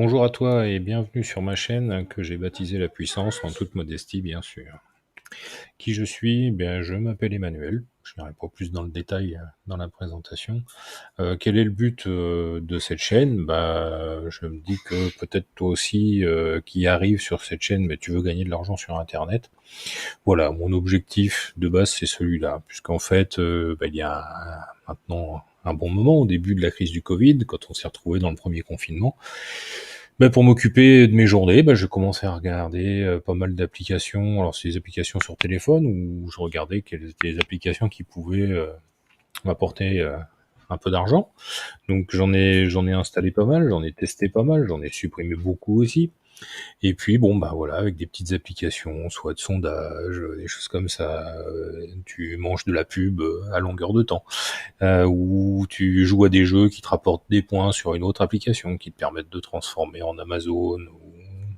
Bonjour à toi et bienvenue sur ma chaîne que j'ai baptisée La Puissance, en toute modestie bien sûr. Qui je suis? Bien, je m'appelle Emmanuel, je n'irai pas plus dans le détail dans la présentation. Quel est le but de cette chaîne? Bah, je me dis que peut-être toi aussi qui arrives sur cette chaîne, mais tu veux gagner de l'argent sur Internet. Voilà, mon objectif de base c'est celui-là, puisqu'en fait, il y a maintenant un bon moment, au début de la crise du Covid, quand on s'est retrouvé dans le premier confinement, pour m'occuper de mes journées, je commençais à regarder pas mal d'applications. Alors c'est des applications sur téléphone où je regardais quelles étaient les applications qui pouvaient m'apporter un peu d'argent. Donc j'en ai installé pas mal, j'en ai testé pas mal, j'en ai supprimé beaucoup aussi. Et puis bon bah voilà, avec des petites applications, soit de sondage, des choses comme ça, tu manges de la pub à longueur de temps, ou tu joues à des jeux qui te rapportent des points sur une autre application, qui te permettent de transformer en Amazon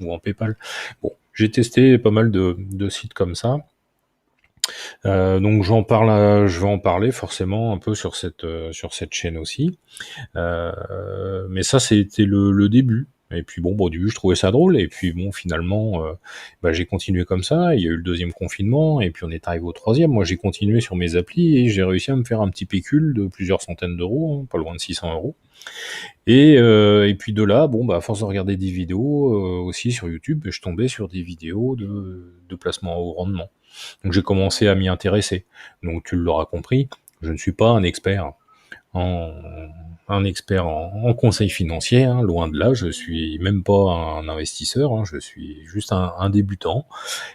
ou en PayPal. Bon, j'ai testé pas mal de sites comme ça. Donc je vais en parler forcément un peu sur cette chaîne aussi. Mais ça, c'était le début. Et puis bon, au début, je trouvais ça drôle. Et puis bon, finalement, j'ai continué comme ça. Il y a eu le deuxième confinement, et puis on est arrivé au troisième. Moi, j'ai continué sur mes applis et j'ai réussi à me faire un petit pécule de plusieurs centaines d'euros, hein, pas loin de 600 euros. Et puis de là, à force de regarder des vidéos aussi sur YouTube, je tombais sur des vidéos de placement au rendement. Donc j'ai commencé à m'y intéresser. Donc tu l'auras compris, je ne suis pas en, un expert en conseil financier, hein, loin de là, je suis même pas un investisseur, hein, je suis juste un débutant,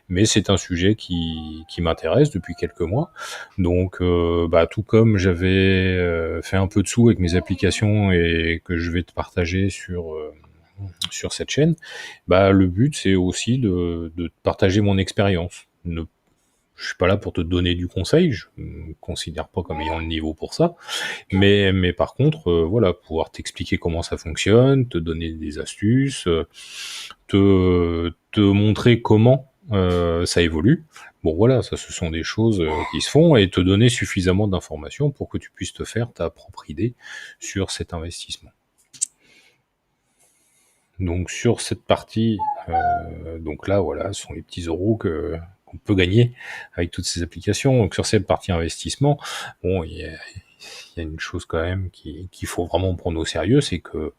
mais c'est un sujet qui m'intéresse depuis quelques mois. Donc, tout comme j'avais fait un peu de sous avec mes applications et que je vais te partager sur cette chaîne, le but c'est aussi de partager mon expérience. Je suis pas là pour te donner du conseil, je me considère pas comme ayant le niveau pour ça, mais par contre, voilà, pouvoir t'expliquer comment ça fonctionne, te donner des astuces, te montrer comment ça évolue. Bon voilà, ça ce sont des choses qui se font, et te donner suffisamment d'informations pour que tu puisses te faire ta propre idée sur cet investissement. Donc sur cette partie, donc là voilà, ce sont les petits euros qu'on peut gagner avec toutes ces applications. Donc sur cette partie investissement, bon, il y a une chose quand même qu'il faut vraiment prendre au sérieux, c'est que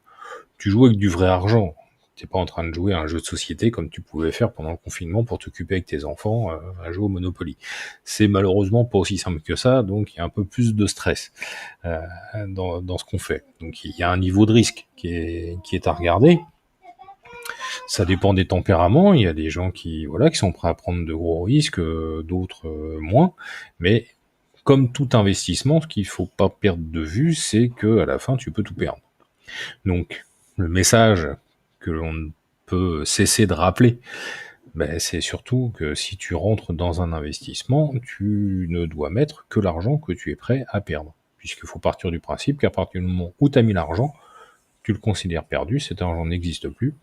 tu joues avec du vrai argent. T'es pas en train de jouer à un jeu de société comme tu pouvais faire pendant le confinement pour t'occuper avec tes enfants à jouer au Monopoly. C'est malheureusement pas aussi simple que ça, donc il y a un peu plus de stress dans ce qu'on fait. Donc il y a un niveau de risque qui est à regarder. Ça dépend des tempéraments. Il y a des gens qui sont prêts à prendre de gros risques, d'autres moins. Mais comme tout investissement, ce qu'il faut pas perdre de vue, c'est que à la fin, tu peux tout perdre. Donc, le message que l'on ne peut cesser de rappeler, c'est surtout que si tu rentres dans un investissement, tu ne dois mettre que l'argent que tu es prêt à perdre. Puisqu'il faut partir du principe qu'à partir du moment où tu as mis l'argent, tu le considères perdu, cet argent n'existe plus,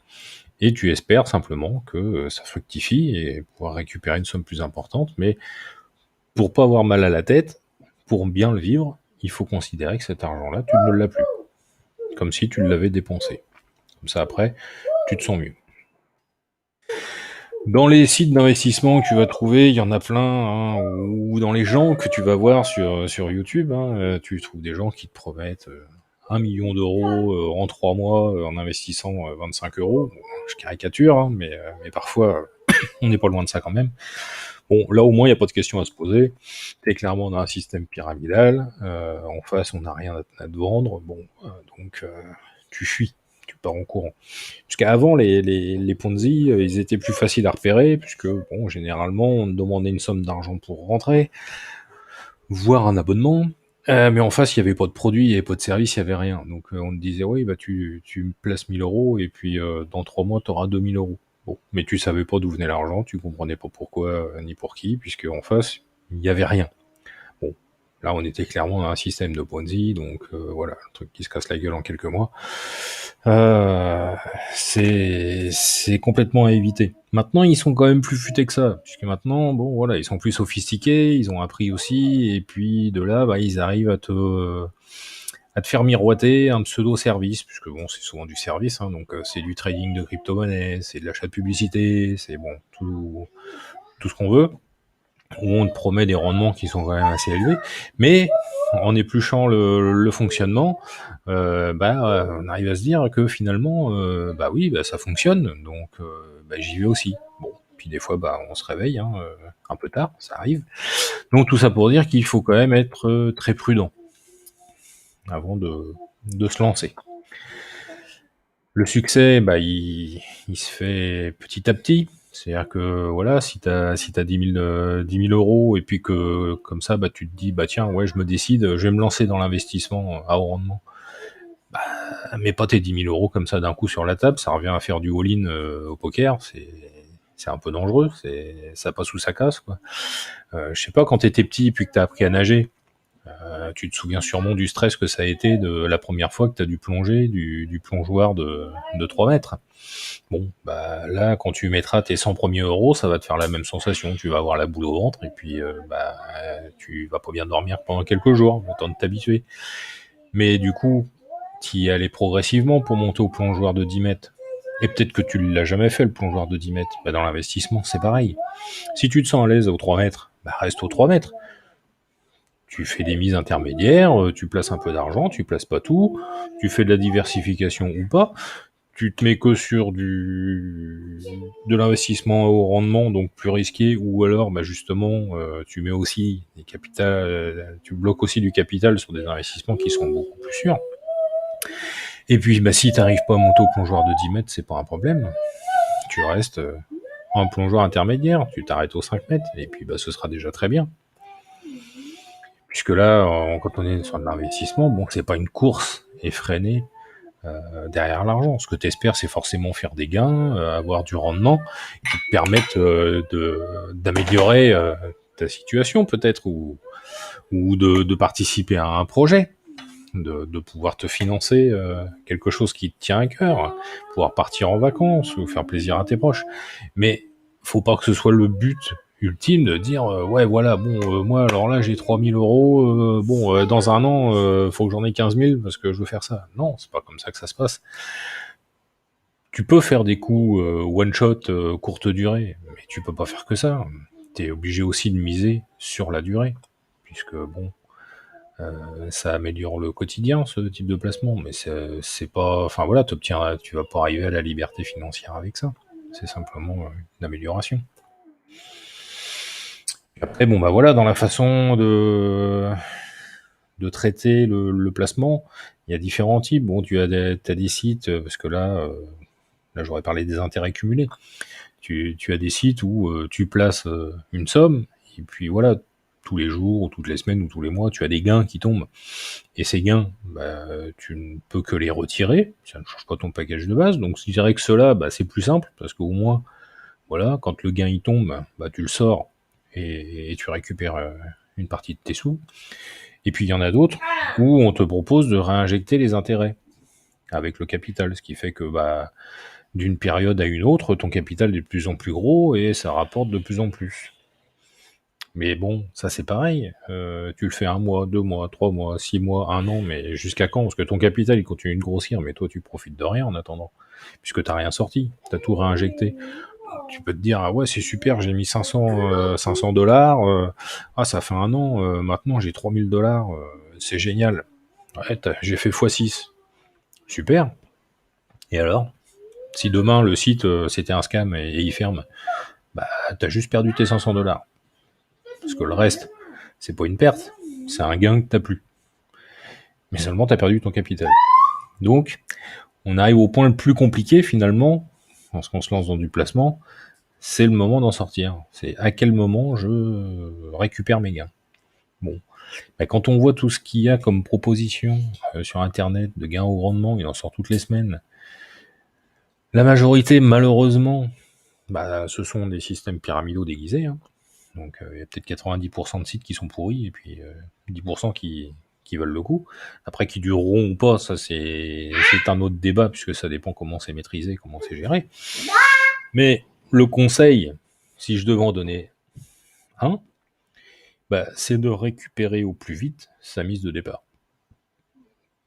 et tu espères simplement que ça fructifie et pouvoir récupérer une somme plus importante. Mais pour pas avoir mal à la tête, pour bien le vivre, il faut considérer que cet argent-là, tu ne l'as plus. Comme si tu l'avais dépensé. Comme ça, après, tu te sens mieux. Dans les sites d'investissement que tu vas trouver, il y en a plein, hein, ou dans les gens que tu vas voir sur YouTube, hein, tu trouves des gens qui te promettent 1 million d'euros en 3 mois en investissant 25 euros. Bon, je caricature, hein, mais parfois, on n'est pas loin de ça quand même. Bon, là au moins, il n'y a pas de question à se poser. T'es clairement dans un système pyramidal. En face, on n'a rien à te vendre. Bon, donc tu fuis, tu pars en courant. Puisqu'avant, les Ponzi, ils étaient plus faciles à repérer, puisque bon, généralement, on demandait une somme d'argent pour rentrer, voire un abonnement. Mais en face, il n'y avait pas de produit, il n'y avait pas de service, il n'y avait rien. Donc on te disait, oui, tu me places 1000 euros, et puis dans 3 mois, tu auras 2000 euros. Bon, mais tu savais pas d'où venait l'argent, tu comprenais pas pourquoi, ni pour qui, puisque en face, il n'y avait rien. Bon, là, on était clairement dans un système de Ponzi, donc voilà, un truc qui se casse la gueule en quelques mois. C'est complètement à éviter. Maintenant, ils sont quand même plus futés que ça, puisque maintenant, bon, voilà, ils sont plus sophistiqués, ils ont appris aussi, et puis de là, ils arrivent à te faire miroiter un pseudo-service, puisque bon, c'est souvent du service, hein, donc c'est du trading de crypto-monnaie, c'est de l'achat de publicité, c'est bon, tout ce qu'on veut, où on te promet des rendements qui sont quand même assez élevés, mais en épluchant le fonctionnement, on arrive à se dire que finalement, bah oui, bah ça fonctionne, donc bah, j'y vais aussi. Bon, puis des fois, bah on se réveille, hein, un peu tard, ça arrive. Donc tout ça pour dire qu'il faut quand même être très prudent avant de se lancer. Le succès, bah, il se fait petit à petit. C'est-à-dire que voilà, si t'as 10 000 euros et puis que comme ça, bah, tu te dis, bah tiens, ouais, je me décide, je vais me lancer dans l'investissement à haut rendement. Bah, mets pas tes 10 000 euros comme ça d'un coup sur la table, ça revient à faire du all-in au poker, c'est un peu dangereux, ça passe ou ça casse, quoi. Je sais pas, quand t'étais petit puis que t'as appris à nager, tu te souviens sûrement du stress que ça a été de la première fois que tu as dû plonger, du plongeoir de 3 mètres. Bon, bah là, quand tu mettras tes 100 premiers euros, ça va te faire la même sensation. Tu vas avoir la boule au ventre et puis tu vas pas bien dormir pendant quelques jours, le temps de t'habituer. Mais du coup, tu y allais progressivement pour monter au plongeoir de 10 mètres. Et peut-être que tu l'as jamais fait, le plongeoir de 10 mètres. Bah, dans l'investissement, c'est pareil. Si tu te sens à l'aise aux 3 mètres, bah reste aux 3 mètres. Tu fais des mises intermédiaires, tu places un peu d'argent, tu places pas tout, tu fais de la diversification ou pas, tu te mets que sur de l'investissement au rendement, donc plus risqué, ou alors bah justement tu mets aussi des capitales, tu bloques aussi du capital sur des investissements qui sont beaucoup plus sûrs. Et puis bah si t'arrives pas à monter au plongeoir de 10 mètres, c'est pas un problème. Tu restes en plongeoir intermédiaire, tu t'arrêtes aux 5 mètres, et puis bah ce sera déjà très bien. Puisque là, quand on est sur de l'investissement, bon, c'est pas une course effrénée derrière l'argent. Ce que tu espères, c'est forcément faire des gains, avoir du rendement qui te permettent d'améliorer ta situation peut-être, ou de participer à un projet, de pouvoir te financer quelque chose qui te tient à cœur, pouvoir partir en vacances ou faire plaisir à tes proches. Mais faut pas que ce soit le but ultime de dire ouais voilà bon moi alors là j'ai 3 000 euros dans un an faut que j'en ai 15 000 parce que je veux faire ça. Non, c'est pas comme ça que ça se passe. Tu peux faire des coups one shot courte durée, mais tu peux pas faire que ça. T'es obligé aussi de miser sur la durée, puisque bon ça améliore le quotidien, ce type de placement, mais c'est pas, enfin voilà, tu vas pas arriver à la liberté financière avec ça. C'est simplement une amélioration. Après, bon bah voilà, dans la façon de traiter le placement, il y a différents types. Bon, t'as des sites, parce que là j'aurais parlé des intérêts cumulés. Tu as des sites où tu places une somme, et puis voilà, tous les jours, ou toutes les semaines, ou tous les mois, tu as des gains qui tombent. Et ces gains, bah, tu ne peux que les retirer, ça ne change pas ton package de base. Donc je dirais que cela, bah, c'est plus simple, parce qu'au moins, voilà, quand le gain il tombe, bah, tu le sors et tu récupères une partie de tes sous. Et puis il y en a d'autres où on te propose de réinjecter les intérêts avec le capital, ce qui fait que bah, d'une période à une autre, ton capital est de plus en plus gros et ça rapporte de plus en plus. Mais bon, ça c'est pareil. Tu le fais 1 mois, 2 mois, 3 mois, 6 mois, 1 an, mais jusqu'à quand? Parce que ton capital il continue de grossir, mais toi tu profites de rien en attendant, puisque t'as rien sorti, t'as tout réinjecté. Tu peux te dire ah ouais c'est super, j'ai mis 500 dollars, ah ça fait 1 an, maintenant j'ai 3 000 dollars, c'est génial. Ouais, j'ai fait x6, super. Et alors, si demain le site c'était un scam et il ferme, bah t'as juste perdu tes 500 dollars. Parce que le reste, c'est pas une perte, c'est un gain que t'as plus. Mais seulement t'as perdu ton capital. Donc, on arrive au point le plus compliqué finalement, lorsqu'on se lance dans du placement, c'est le moment d'en sortir. C'est à quel moment je récupère mes gains. Bon, bah, quand on voit tout ce qu'il y a comme proposition sur Internet de gains au rendement, il en sort toutes les semaines. La majorité, malheureusement, bah, ce sont des systèmes pyramidaux déguisés. Hein. Donc il y a peut-être 90% de sites qui sont pourris et puis 10% qui valent le coup. Après, qui dureront ou pas, ça c'est un autre débat puisque ça dépend comment c'est maîtrisé, comment c'est géré. Mais le conseil, si je devais en donner un, bah, c'est de récupérer au plus vite sa mise de départ.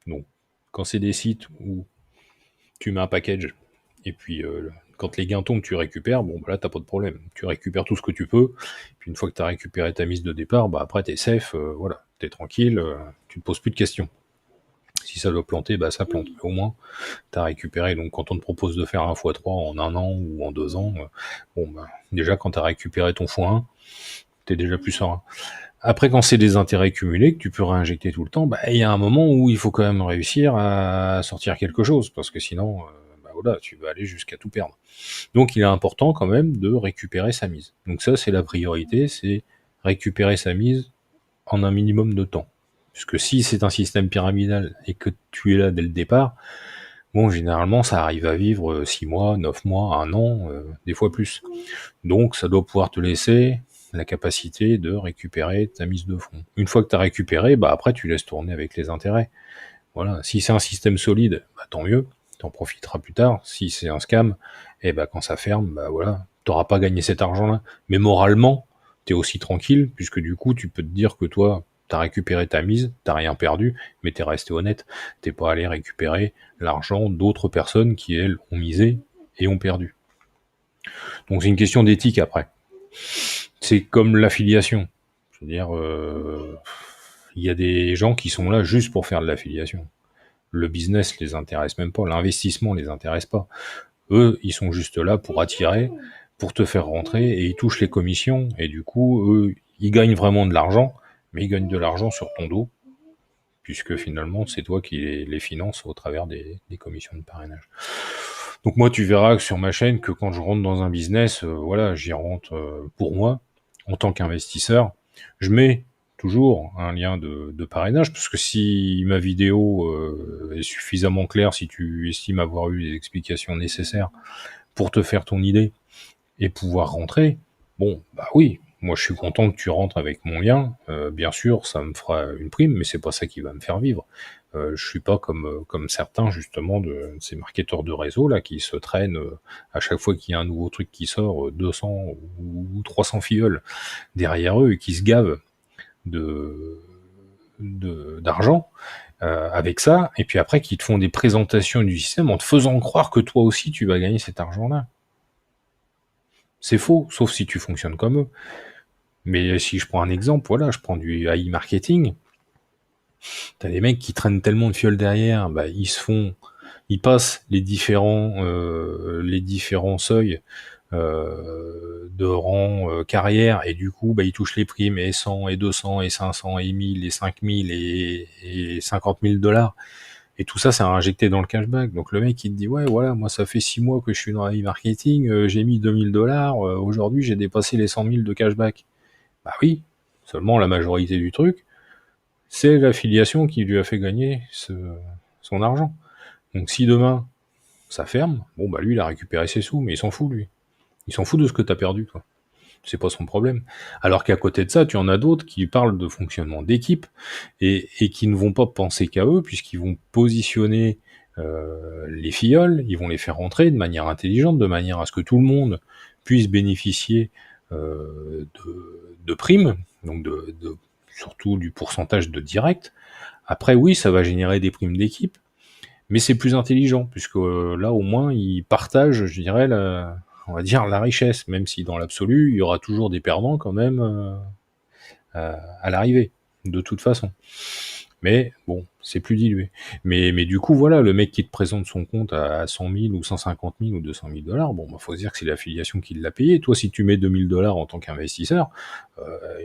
Donc, quand c'est des sites où tu mets un package, et puis quand les gains tombent, tu récupères, bon, bah là, t'as pas de problème. Tu récupères tout ce que tu peux, puis une fois que tu as récupéré ta mise de départ, bah après, t'es safe, voilà, t'es tranquille, tu te poses plus de questions. Si ça doit planter, bah ça plante. Mais au moins, t'as récupéré. Donc quand on te propose de faire un x3 en un an ou en 2 ans, bon, bah, déjà, quand t'as récupéré ton x1, t'es déjà plus serein. Après, quand c'est des intérêts cumulés que tu peux réinjecter tout le temps, bah, il y a un moment où il faut quand même réussir à sortir quelque chose, parce que sinon, bah voilà, tu vas aller jusqu'à tout perdre. Donc, il est important quand même de récupérer sa mise. Donc ça, c'est la priorité, c'est récupérer sa mise en un minimum de temps. Puisque si c'est un système pyramidal et que tu es là dès le départ, bon, généralement, ça arrive à vivre 6 mois, 9 mois, 1 an, des fois plus. Donc, ça doit pouvoir te laisser la capacité de récupérer ta mise de fonds. Une fois que tu as récupéré, bah après, tu laisses tourner avec les intérêts. Voilà. Si c'est un système solide, bah tant mieux, t'en profiteras plus tard. Si c'est un scam, et bah quand ça ferme, bah voilà, t'auras pas gagné cet argent-là. Mais moralement, t'es aussi tranquille, puisque du coup, tu peux te dire que toi, t'as récupéré ta mise, t'as rien perdu, mais t'es resté honnête. T'es pas allé récupérer l'argent d'autres personnes qui, elles, ont misé et ont perdu. Donc c'est une question d'éthique après. C'est comme l'affiliation. Je veux dire, il y a des gens qui sont là juste pour faire de l'affiliation. Le business les intéresse même pas, l'investissement les intéresse pas. Eux, ils sont juste là pour attirer, pour te faire rentrer, et ils touchent les commissions, et du coup, eux, ils gagnent vraiment de l'argent, mais ils gagnent de l'argent sur ton dos, puisque finalement, c'est toi qui les finances au travers des commissions de parrainage. Donc moi, tu verras sur ma chaîne que quand je rentre dans un business, voilà, j'y rentre pour moi, en tant qu'investisseur. Je mets toujours un lien de parrainage, parce que si ma vidéo est suffisamment claire, si tu estimes avoir eu les explications nécessaires pour te faire ton idée et pouvoir rentrer, bon, bah oui, moi je suis content que tu rentres avec mon lien, bien sûr, ça me fera une prime, mais c'est pas ça qui va me faire vivre. Je suis pas comme certains justement de ces marketeurs de réseau là qui se traînent à chaque fois qu'il y a un nouveau truc qui sort 200 ou 300 filleuls derrière eux et qui se gavent de d'argent avec ça, et puis après qui te font des présentations du système en te faisant croire que toi aussi tu vas gagner cet argent-là. C'est faux, sauf si tu fonctionnes comme eux. Mais si je prends un exemple, voilà, je prends du AI marketing, t'as des mecs qui traînent tellement de fioles derrière, bah ils passent les différents seuils de rang carrière, et du coup, bah ils touchent les primes, et 100, et 200, et 500, et 1000, et 5000, et 50 000 dollars. Et tout ça, c'est injecté dans le cashback. Donc le mec, il te dit, ouais, voilà, moi, ça fait 6 mois que je suis dans la marketing, j'ai mis 2000 dollars, aujourd'hui, j'ai dépassé les 100 000 de cashback. Bah oui, seulement la majorité du truc, c'est l'affiliation qui lui a fait gagner son argent. Donc si demain, ça ferme, bon, bah lui, il a récupéré ses sous, mais il s'en fout, lui. Il s'en fout de ce que t'as perdu, toi. C'est pas son problème. Alors qu'à côté de ça, tu en as d'autres qui parlent de fonctionnement d'équipe et qui ne vont pas penser qu'à eux, puisqu'ils vont positionner les filleuls, ils vont les faire rentrer de manière intelligente, de manière à ce que tout le monde puisse bénéficier de primes, donc surtout du pourcentage de direct. Après, oui, ça va générer des primes d'équipe, mais c'est plus intelligent, puisque là, au moins, ils partagent, je dirais, on va dire, la richesse, même si dans l'absolu, il y aura toujours des perdants quand même à l'arrivée, de toute façon. Mais bon, c'est plus dilué. Mais du coup, voilà, le mec qui te présente son compte à 100 000 ou 150 000 ou 200 000 dollars, bon, bah, faut se dire que c'est l'affiliation qui l'a payé. Toi, si tu mets 2000 dollars en tant qu'investisseur,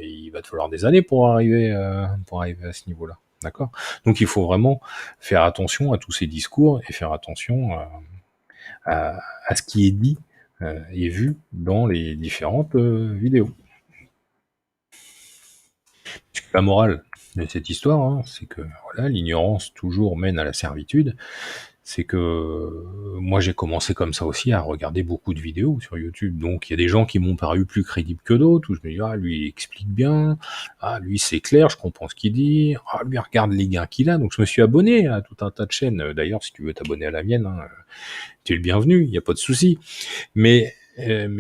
il va te falloir des années pour arriver à ce niveau-là. D'accord? Donc, il faut vraiment faire attention à tous ces discours et faire attention à ce qui est dit et vu dans les différentes vidéos. La morale de cette histoire, hein, c'est que voilà, l'ignorance toujours mène à la servitude. C'est que moi j'ai commencé comme ça aussi à regarder beaucoup de vidéos sur YouTube. Donc il y a des gens qui m'ont paru plus crédibles que d'autres, où je me dis, ah lui il explique bien, ah lui c'est clair, je comprends ce qu'il dit, ah lui regarde les gains qu'il a. Donc je me suis abonné à tout un tas de chaînes. D'ailleurs, si tu veux t'abonner à la mienne, hein, tu es le bienvenu, il n'y a pas de souci. Mais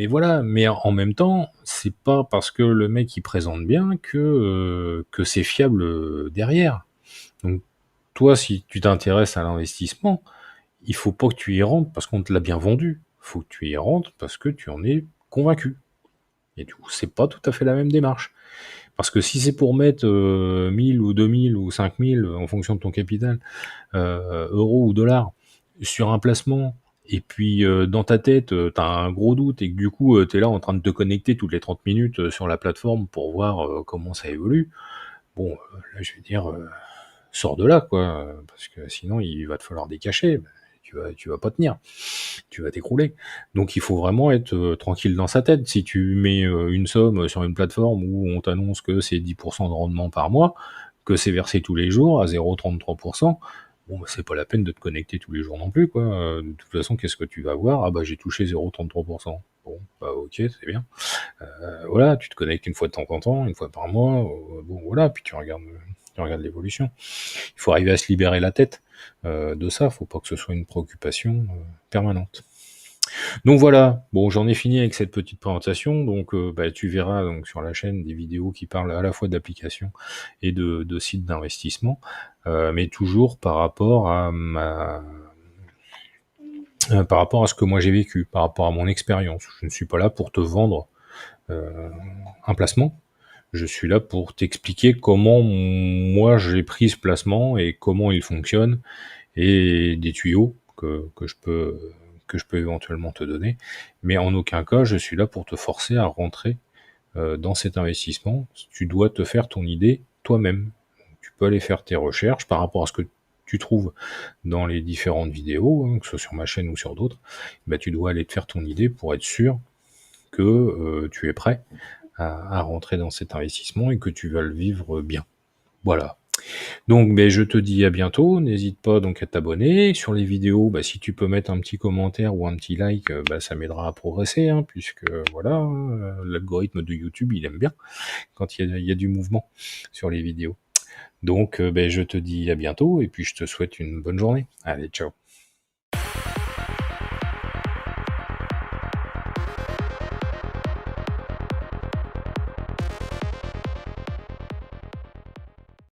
voilà, mais en même temps, c'est pas parce que le mec il présente bien que c'est fiable derrière. Donc toi, si tu t'intéresses à l'investissement, il faut pas que tu y rentres parce qu'on te l'a bien vendu. Faut que tu y rentres parce que tu en es convaincu. Et du coup, c'est pas tout à fait la même démarche. Parce que si c'est pour mettre 1000 ou 2000 ou 5000 en fonction de ton capital, euros ou dollars, sur un placement, et puis dans ta tête, tu as un gros doute et que du coup, tu es là en train de te connecter toutes les 30 minutes sur la plateforme pour voir comment ça évolue, bon, là, je vais dire, sors de là, quoi, parce que sinon, il va te falloir des cachets. Tu vas pas tenir, tu vas t'écrouler. Donc il faut vraiment être tranquille dans sa tête. Si tu mets une somme sur une plateforme où on t'annonce que c'est 10% de rendement par mois, que c'est versé tous les jours à 0,33%, bon, bah, c'est pas la peine de te connecter tous les jours non plus, quoi. De toute façon, qu'est-ce que tu vas voir? Ah bah j'ai touché 0,33%. Bon, bah ok, c'est bien. Voilà, tu te connectes une fois de temps en temps, une fois par mois, bon voilà, puis tu regardes l'évolution. Il faut arriver à se libérer la tête de ça, faut pas que ce soit une préoccupation permanente. Donc voilà, bon, j'en ai fini avec cette petite présentation, donc bah, tu verras donc sur la chaîne des vidéos qui parlent à la fois d'applications et de sites d'investissement, mais toujours par rapport à ce que moi j'ai vécu, par rapport à mon expérience. Je ne suis pas là pour te vendre euh, un placement. Je suis là pour t'expliquer comment moi j'ai pris ce placement et comment il fonctionne, et des tuyaux que je peux éventuellement te donner. Mais en aucun cas, je suis là pour te forcer à rentrer dans cet investissement. Tu dois te faire ton idée toi-même. Tu peux aller faire tes recherches par rapport à ce que tu trouves dans les différentes vidéos, que ce soit sur ma chaîne ou sur d'autres. Bah, tu dois aller te faire ton idée pour être sûr que tu es prêt à rentrer dans cet investissement et que tu vas le vivre bien. Voilà. Donc ben, je te dis à bientôt, n'hésite pas donc à t'abonner. Sur les vidéos, bah, si tu peux mettre un petit commentaire ou un petit like, bah, ça m'aidera à progresser, hein, puisque voilà, l'algorithme de YouTube, il aime bien quand il y a du mouvement sur les vidéos. Donc ben, je te dis à bientôt, et puis je te souhaite une bonne journée. Allez, ciao.